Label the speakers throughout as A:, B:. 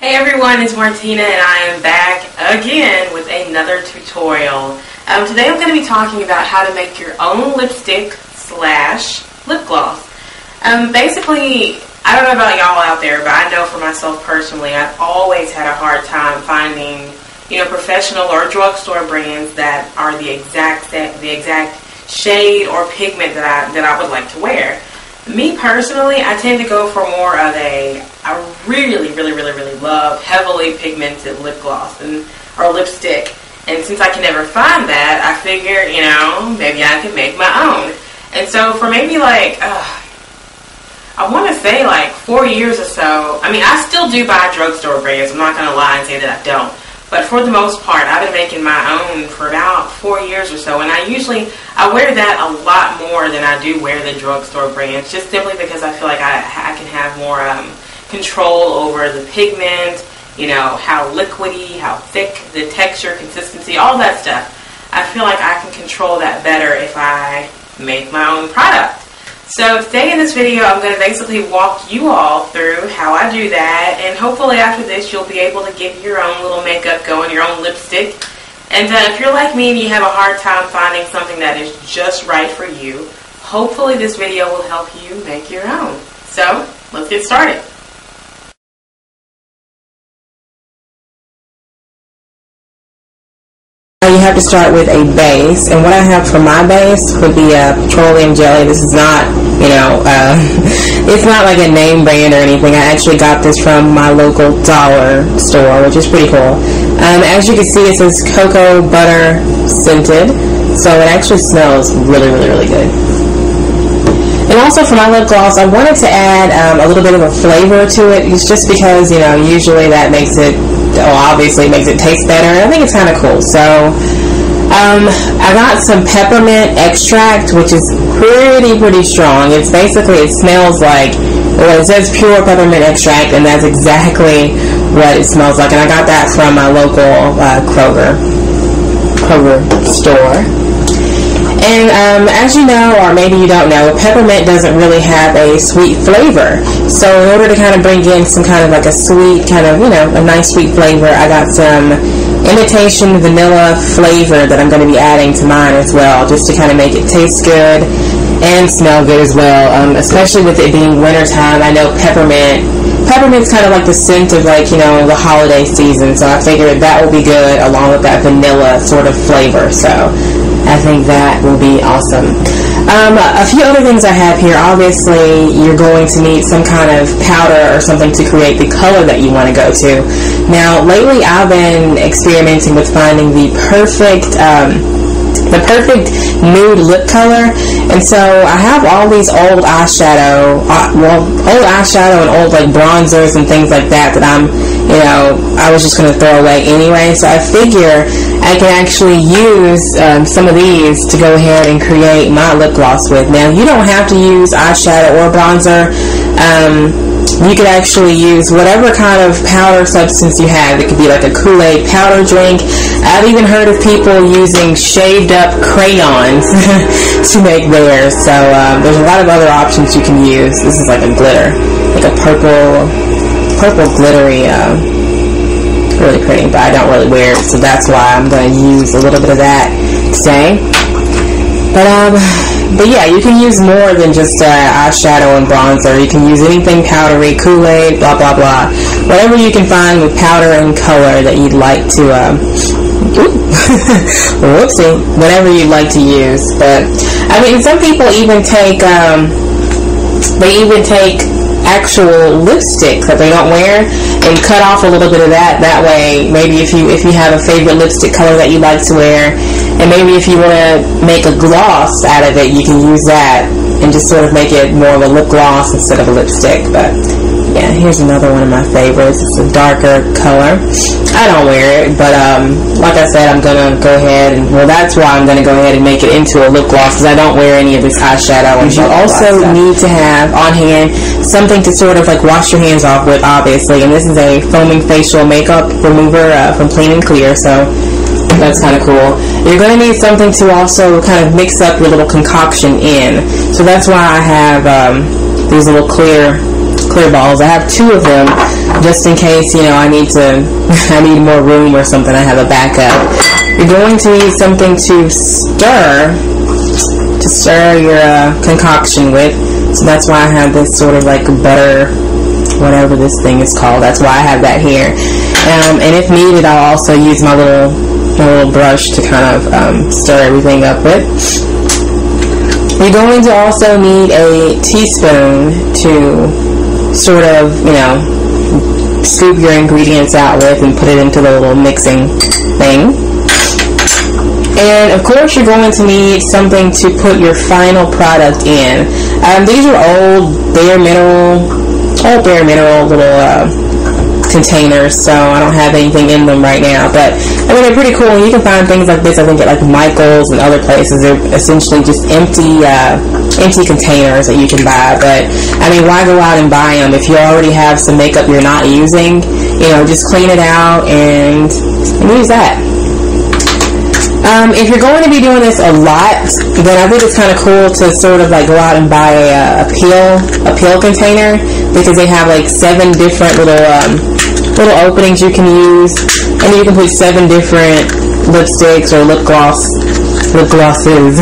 A: Hey everyone, it's Martina and I am back again with another tutorial. Today I'm going to be talking about how to make your own lipstick slash lip gloss. Basically, I don't know about y'all out there, but I know for myself personally, I've always had a hard time finding, professional or drugstore brands that are the exact shade or pigment that I would like to wear. Me personally, I tend to go for more of I really love heavily pigmented lip gloss or lipstick. And since I can never find that, I figure, maybe I could make my own. And so for maybe I want to say 4 years or so, I still do buy drugstore brands. I'm not going to lie and say that I don't. But for the most part, I've been making my own for about 4 years or so. And I wear that a lot more than I do wear the drugstore brands, just simply because I feel like I can have more control over the pigment, how liquidy, how thick, the texture, consistency, all that stuff. I feel like I can control that better if I make my own product. So today in this video, I'm going to basically walk you all through how I do that, and hopefully after this you'll be able to get your own little makeup going, your own lipstick. And if you're like me and you have a hard time finding something that is just right for you, hopefully this video will help you make your own. So let's get started.
B: You have to start with a base, and what I have for my base would be a petroleum jelly. This is not, it's not like a name brand or anything. I actually got this from my local dollar store, which is pretty cool. As you can see, it says cocoa butter scented, so it actually smells really good. And also for my lip gloss, I wanted to add a little bit of a flavor to it. It's just because, usually that makes it, obviously makes it taste better. I think it's kind of cool. So I got some peppermint extract, which is pretty strong. It's basically, it smells like, well, it says pure peppermint extract, and that's exactly what it smells like. And I got that from my local Kroger store. And as you know, or maybe you don't know, peppermint doesn't really have a sweet flavor. So in order to kind of bring in some kind of like a sweet, kind of, a nice sweet flavor, I got some imitation vanilla flavor that I'm going to be adding to mine as well, just to kind of make it taste good and smell good as well, especially with it being wintertime. I know peppermint's kind of like the scent of the holiday season, so I figured that will be good along with that vanilla sort of flavor. So I think that will be awesome. A few other things I have here. Obviously, you're going to need some kind of powder or something to create the color that you want to go to. Now, lately I've been experimenting with finding the perfect nude lip color, and so I have all these old eyeshadow and old bronzers and things like that I was just going to throw away anyway. So I figure I can actually use some of these to go ahead and create my lip gloss with. Now, you don't have to use eyeshadow or bronzer. You could actually use whatever kind of powder substance you have. It could be like a Kool-Aid powder drink. I've even heard of people using shaved up crayons to make theirs. So there's a lot of other options you can use. This is like a glitter, like a purple glittery, really pretty, but I don't really wear it, so that's why I'm going to use a little bit of that today. But yeah, you can use more than just eyeshadow and bronzer. You can use anything powdery, Kool-Aid, blah blah blah, whatever you can find with powder and color that you'd like to whoopsie, whatever you'd like to use. But some people even take actual lipstick that they don't wear and cut off a little bit of that. That way, maybe if you have a favorite lipstick color that you like to wear, and maybe if you want to make a gloss out of it, you can use that and just sort of make it more of a lip gloss instead of a lipstick. But yeah, here's another one of my favorites. It's a darker color. I don't wear it, but like I said, I'm gonna go ahead and, that's why I'm gonna go ahead and make it into a lip gloss, because I don't wear any of this eyeshadow. And you also need to have on hand something to sort of wash your hands off with, obviously. And this is a foaming facial makeup remover from Clean and Clear, so that's kind of cool. You're going to need something to also kind of mix up your little concoction in. So that's why I have these little clear balls. I have two of them. just in case, you know, I need more room or something, I have a backup. You're going to need something to stir your concoction with. So that's why I have this sort of like butter, whatever this thing is called. That's why I have that here. And if needed, I'll also use my little brush to kind of stir everything up with. You're going to also need a teaspoon to sort of, you know, scoop your ingredients out with and put it into the little mixing thing. And of course you're going to need something to put your final product in. These are old bare mineral little containers, so I don't have anything in them right now, but I mean, they're pretty cool. You can find things like this, I think, at like Michael's and other places. They're essentially just empty containers that you can buy. But I mean, why go out and buy them if you already have some makeup you're not using? You know, just clean it out and use that. If you're going to be doing this a lot, then I think it's kind of cool to sort of like go out and buy a peel container, because they have like 7 different little openings you can use, and you can put 7 different lipsticks or lipglosses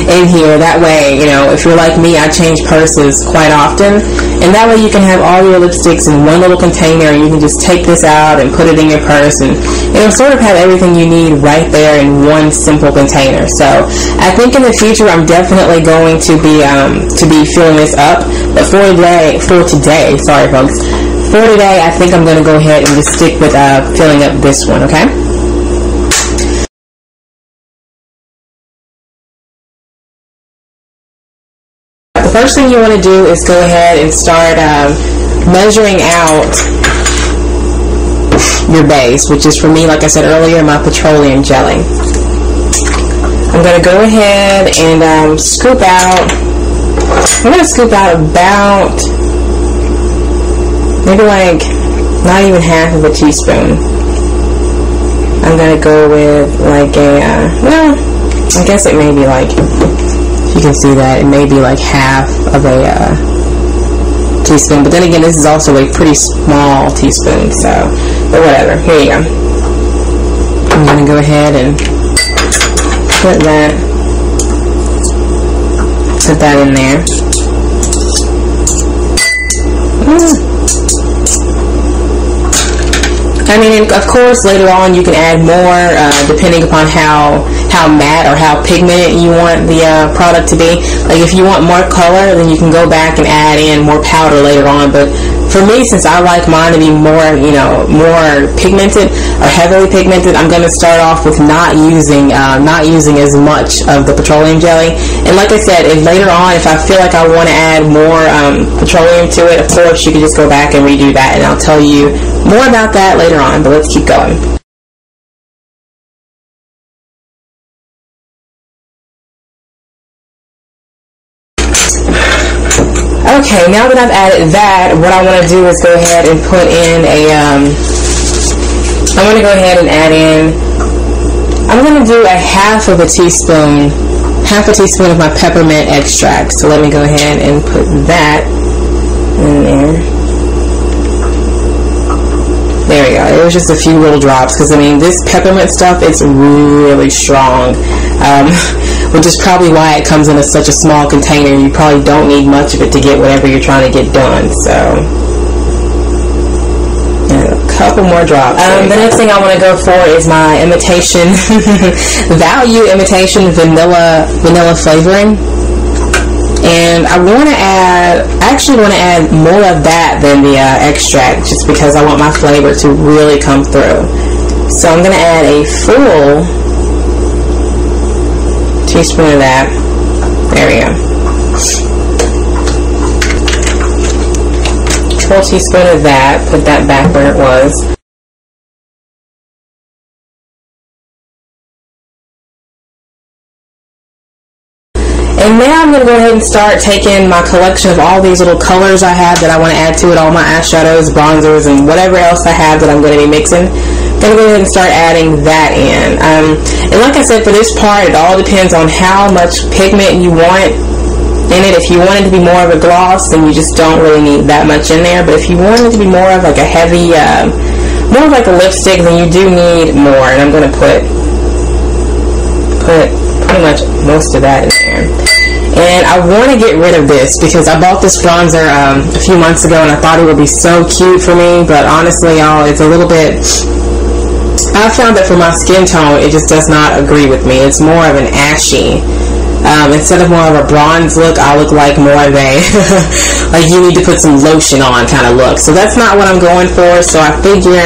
B: in here. That way, you know, if you're like me, I change purses quite often, and that way you can have all your lipsticks in one little container, and you can just take this out and put it in your purse, and it'll sort of have everything you need right there in one simple container. So I think in the future I'm definitely going to be filling this up, but for today, sorry folks, for today I think I'm going to go ahead and just stick with filling up this one, okay? The first thing you want to do is go ahead and start measuring out your base, which is, for me, like I said earlier, my petroleum jelly. I'm going to go ahead and scoop out. I'm going to scoop out about maybe like not even half of a teaspoon. I'm going to go with like well, I guess it may be like, you can see that it may be like half of a teaspoon, but then again, this is also a pretty small teaspoon, so, but whatever. Here you go. I'm going to go ahead and put that in there. I mean, of course, later on you can add more, depending upon how matte or how pigmented you want the product to be. Like, if you want more color, then you can go back and add in more powder later on. But for me, since I like mine to be more, you know, more pigmented or heavily pigmented, I'm going to start off with not using as much of the petroleum jelly. And like I said, if later on, if I feel like I want to add more petroleum to it, of course, you can just go back and redo that, and I'll tell you more about that later on. But let's keep going. Okay, now that I've added that, what I want to do is go ahead and put in I'm going to go ahead and add in, I'm going to do a half a teaspoon of my peppermint extract. So let me go ahead and put that in there. There we go. It was just a few little drops, because I mean, this peppermint stuff, it's really strong, which is probably why it comes in such a small container. You probably don't need much of it to get whatever you're trying to get done. So, and a couple more drops. The next thing I want to go for is my imitation value imitation vanilla flavoring. And I actually want to add more of that than the extract, just because I want my flavor to really come through. So I'm going to add a full teaspoon of that. There we go. Full teaspoon of that. Put that back where it was. And now I'm going to go ahead and start taking my collection of all these little colors I have that I want to add to it, all my eyeshadows, bronzers, and whatever else I have that I'm going to be mixing. I'm going to go ahead and start adding that in. And like I said, for this part, it all depends on how much pigment you want in it. If you want it to be more of a gloss, then you just don't really need that much in there. But if you want it to be more of like a heavy, more of like a lipstick, then you do need more. And I'm going to put pretty much most of that in there. And I want to get rid of this because I bought this bronzer a few months ago and I thought it would be so cute for me, but honestly, y'all, it's a little bit, I found that for my skin tone, it just does not agree with me. It's more of an ashy. Instead of more of a bronze look, I look like more of a, like you need to put some lotion on kind of look. So that's not what I'm going for. So I figure,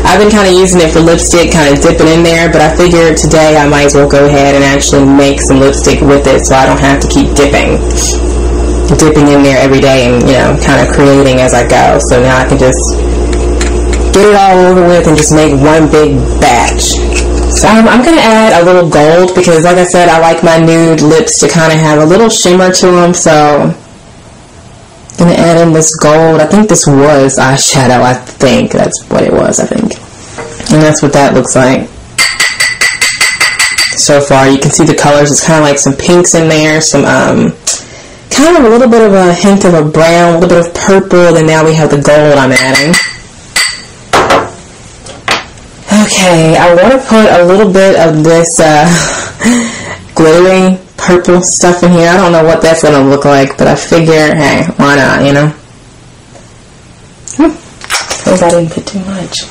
B: I've been kind of using it for lipstick, kind of dipping in there. But I figured today I might as well go ahead and actually make some lipstick with it so I don't have to keep dipping in there every day and, you know, kind of creating as I go. So now I can just get it all over with and just make one big batch. So I'm going to add a little gold because, like I said, I like my nude lips to kind of have a little shimmer to them. So I'm going to add in this gold. I think this was eyeshadow. I think that's what it was, I think. And that's what that looks like. So far, you can see the colors. It's kind of like some pinks in there, some kind of a little bit of a hint of a brown, a little bit of purple, and now we have the gold I'm adding. Okay, I want to put a little bit of this glittery purple stuff in here. I don't know what that's going to look like, but I figure, hey, why not, you know? I think I didn't put too much.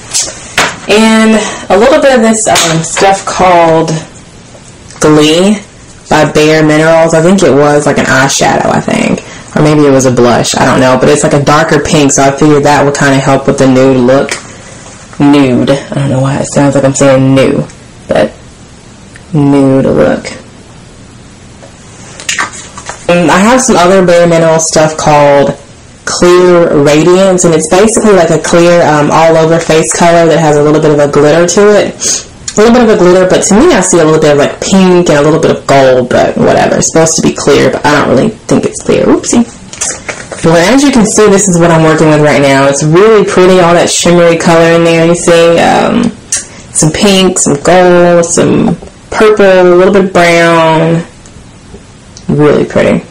B: And a little bit of this stuff called Glee by Bare Minerals. I think it was like an eyeshadow, I think. Or maybe it was a blush, I don't know. But it's like a darker pink, so I figured that would kind of help with the nude look. Nude. I don't know why it sounds like I'm saying new, but nude look. And I have some other Bare Minerals stuff called Clear Radiance, and it's basically like a clear all over face color that has a little bit of a glitter to it. A little bit of a glitter, but to me I see a little bit of like pink and a little bit of gold, but whatever. It's supposed to be clear, but I don't really think it's clear. Oopsie. Well, as you can see, this is what I'm working with right now. It's really pretty, all that shimmery color in there. You see some pink, some gold, some purple, a little bit of brown. Really pretty.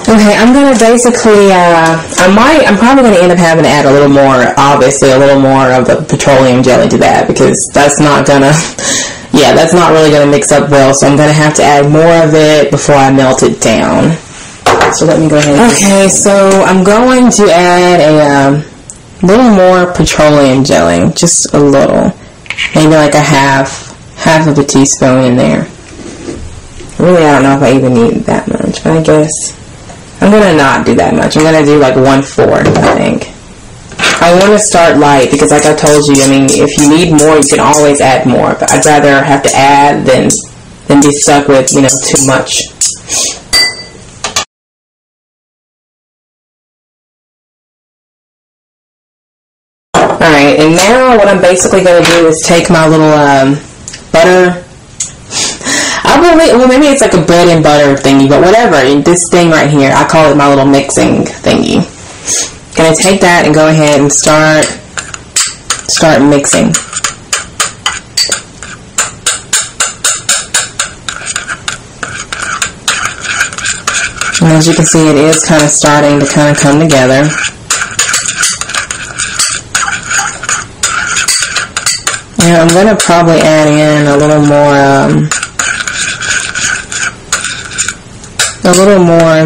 B: Okay, I'm going to basically, I'm probably going to end up having to add a little more, obviously, a little more of the petroleum jelly to that because that's not going to, yeah, that's not really going to mix up well. So I'm going to have to add more of it before I melt it down. So let me go ahead. Okay, so I'm going to add a little more petroleum jelly, just a little, maybe like a half of a teaspoon in there. Really, I don't know if I even need that much, but I guess I'm gonna not do that much. I'm gonna do like 1/4, I think. I want to start light because, like I told you, I mean, if you need more, you can always add more. But I'd rather have to add than be stuck with, you know, too much. Alright, and now what I'm basically going to do is take my little butter, well maybe it's like a bread and butter thingy, but whatever, this thing right here, I call it my little mixing thingy. Going to take that and go ahead and start mixing. And as you can see, it is kind of starting to kind of come together. Yeah, I'm going to probably add in a little more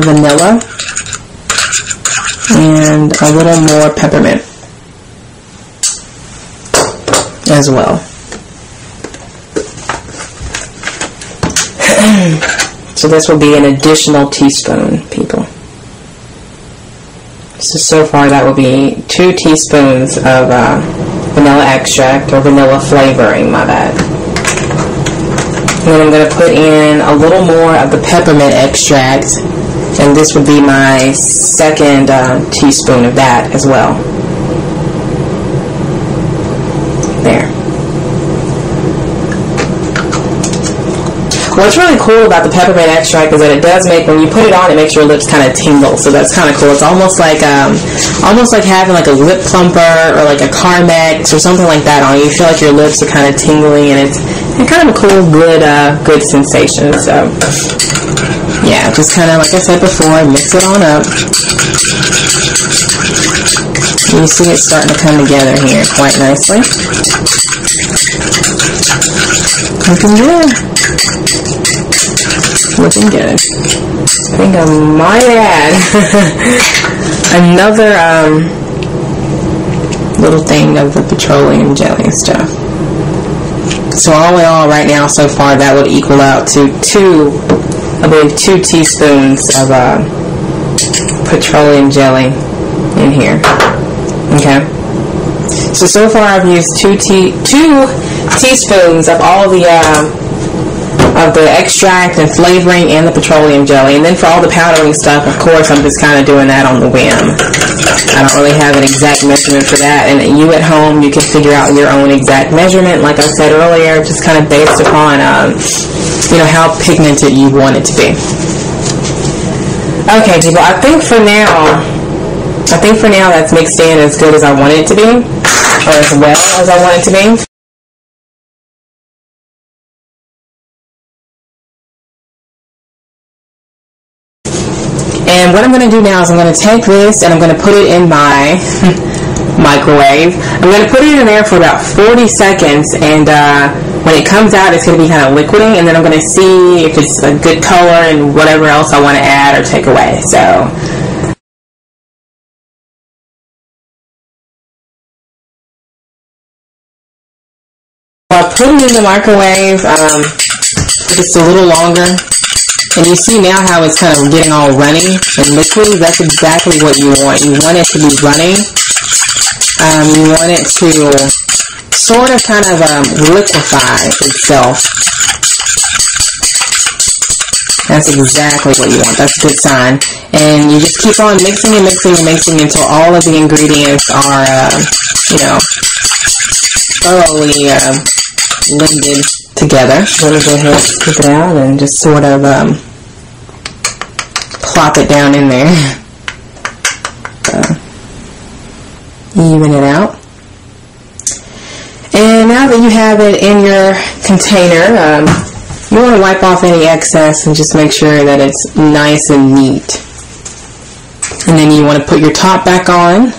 B: vanilla and a little more peppermint as well. So this will be an additional teaspoon, people. So far that will be 2 teaspoons of vanilla extract or vanilla flavoring, my bad. And then I'm going to put in a little more of the peppermint extract, and this would be my second teaspoon of that as well. There. What's really cool about the peppermint extract is that it does make, when you put it on, it makes your lips kind of tingle. So that's kind of cool. It's almost like having like a lip plumper or like a Carmex or something like that on. You feel like your lips are kind of tingling, and it's kind of a cool, good sensation. So yeah, just kind of, like I said before, mix it on up. You see it starting to come together here quite nicely. Looking good. Looking good. I think I might add another little thing of the petroleum jelly stuff. So all in all, right now, so far, that would equal out to I believe 2 teaspoons of petroleum jelly in here. Okay. So far I've used 2 teaspoons of all the extract and flavoring and the petroleum jelly. And then for all the powdering stuff, of course, I'm just kind of doing that on the whim. I don't really have an exact measurement for that. And you at home, you can figure out your own exact measurement, like I said earlier, just kind of based upon, how pigmented you want it to be. Okay, people, I think for now that's mixed in as good as I want it to be, or as well as I want it to be. And what I'm going to do now is I'm going to take this and I'm going to put it in my microwave. I'm going to put it in there for about 40 seconds, and when it comes out, it's going to be kind of liquidy, and then I'm going to see if it's a good color and whatever else I want to add or take away. So I put it in the microwave for just a little longer. And you see now how it's kind of getting all runny and liquidy. That's exactly what you want. You want it to be runny. You want it to sort of kind of liquefy itself. That's exactly what you want. That's a good sign. And you just keep on mixing and mixing and mixing until all of the ingredients are, thoroughly blended together. I'm going to go ahead and scoop it out and just sort of plop it down in there. Even it out. And now that you have it in your container, you want to wipe off any excess and just make sure that it's nice and neat. And then you want to put your top back on.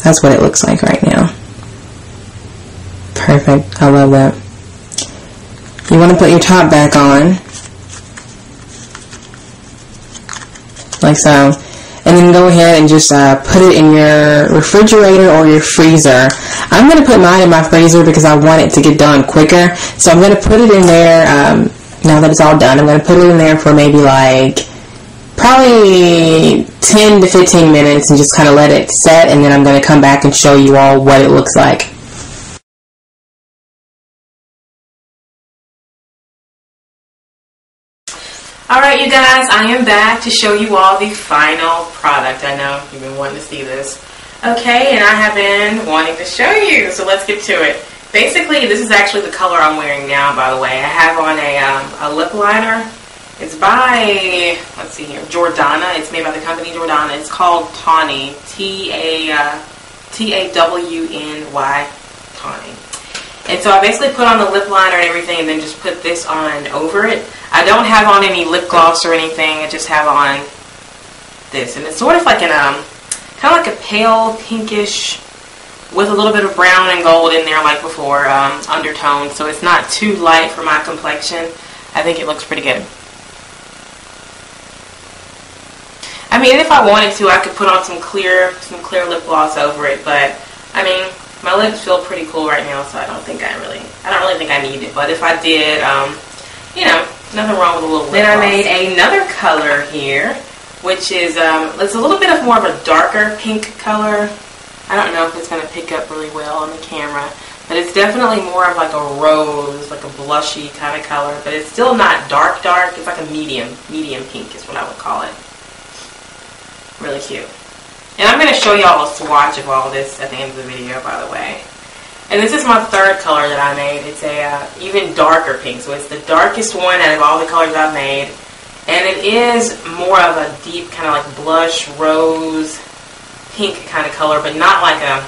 B: That's what it looks like right now. Perfect. I love that. You want to put your top back on, like so, and then go ahead and just put it in your refrigerator or your freezer. I'm going to put mine in my freezer because I want it to get done quicker. So I'm going to put it in there, now that it's all done, I'm going to put it in there for maybe probably 10 to 15 minutes and just kind of let it set, and then I'm going to come back and show you all what it looks like.
A: Alright, you guys, I am back to show you all the final product. I know you've been wanting to see this. Okay, and I have been wanting to show you, so let's get to it. Basically, this is actually the color I'm wearing now, by the way. I have on a lip liner. It's by, let's see here, Jordana. It's made by the company Jordana. It's called Tawny, T-A-W-N-Y, Tawny. And so I basically put on the lip liner and everything and then just put this on over it. I don't have on any lip gloss or anything. I just have on this. And it's sort of like kind of like a pale pinkish with a little bit of brown and gold in there like before, undertone. So it's not too light for my complexion. I think it looks pretty good. I mean, if I wanted to, I could put on some clear lip gloss over it, but I mean, my lips feel pretty cool right now, so I don't really think I need it. But if I did, nothing wrong with a little lip gloss. Then I made another color here, which is it's a little bit of more of a darker pink color. I don't know if it's going to pick up really well on the camera, but it's definitely more of like a rose, like a blushy kind of color. But it's still not dark. It's like a medium pink is what I would call it. Really cute. And I'm going to show y'all a swatch of all this at the end of the video, by the way. And this is my third color that I made. It's a even darker pink. So it's the darkest one out of all the colors I've made. And it is more of a deep kind of like blush, rose, pink kind of color. But not like I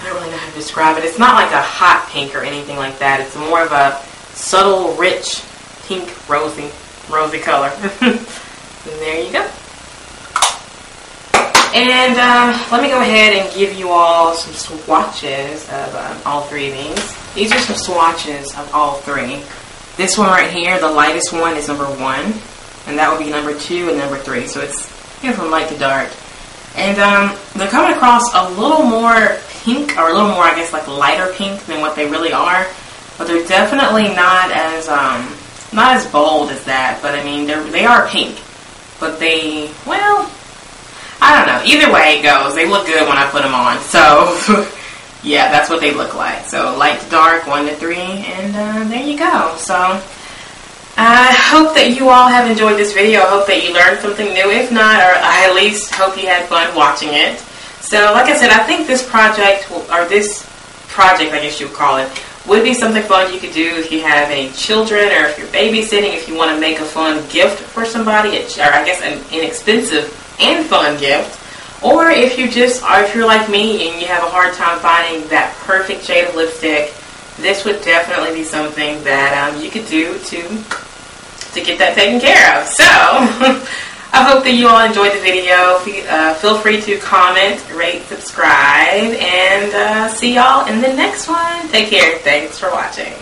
A: don't really know how to describe it. It's not like a hot pink or anything like that. It's more of a subtle, rich, pink, rosy rosy color. And there you go. And let me go ahead and give you all some swatches of all three of these. These are some swatches of all three. This one right here, the lightest one, is number 1. And that would be number 2 and number 3. So it's from light to dark. And they're coming across a little more pink, or a little more, I guess, like lighter pink than what they really are. But they're definitely not as bold as that. But I mean, they are pink. But they, well, I don't know. Either way it goes, they look good when I put them on. So, yeah, that's what they look like. So, light to dark, 1 to 3, and there you go. So, I hope that you all have enjoyed this video. I hope that you learned something new. If not, or I at least hope you had fun watching it. So, like I said, I think this project, I guess you would call it, would be something fun you could do if you have any children, or if you're babysitting, if you want to make a fun gift for somebody, or I guess an inexpensive and fun gift, or if you're like me and you have a hard time finding that perfect shade of lipstick, this would definitely be something that you could do to get that taken care of. So, I hope that you all enjoyed the video. Feel free to comment, rate, subscribe, and see y'all in the next one. Take care. Thanks for watching.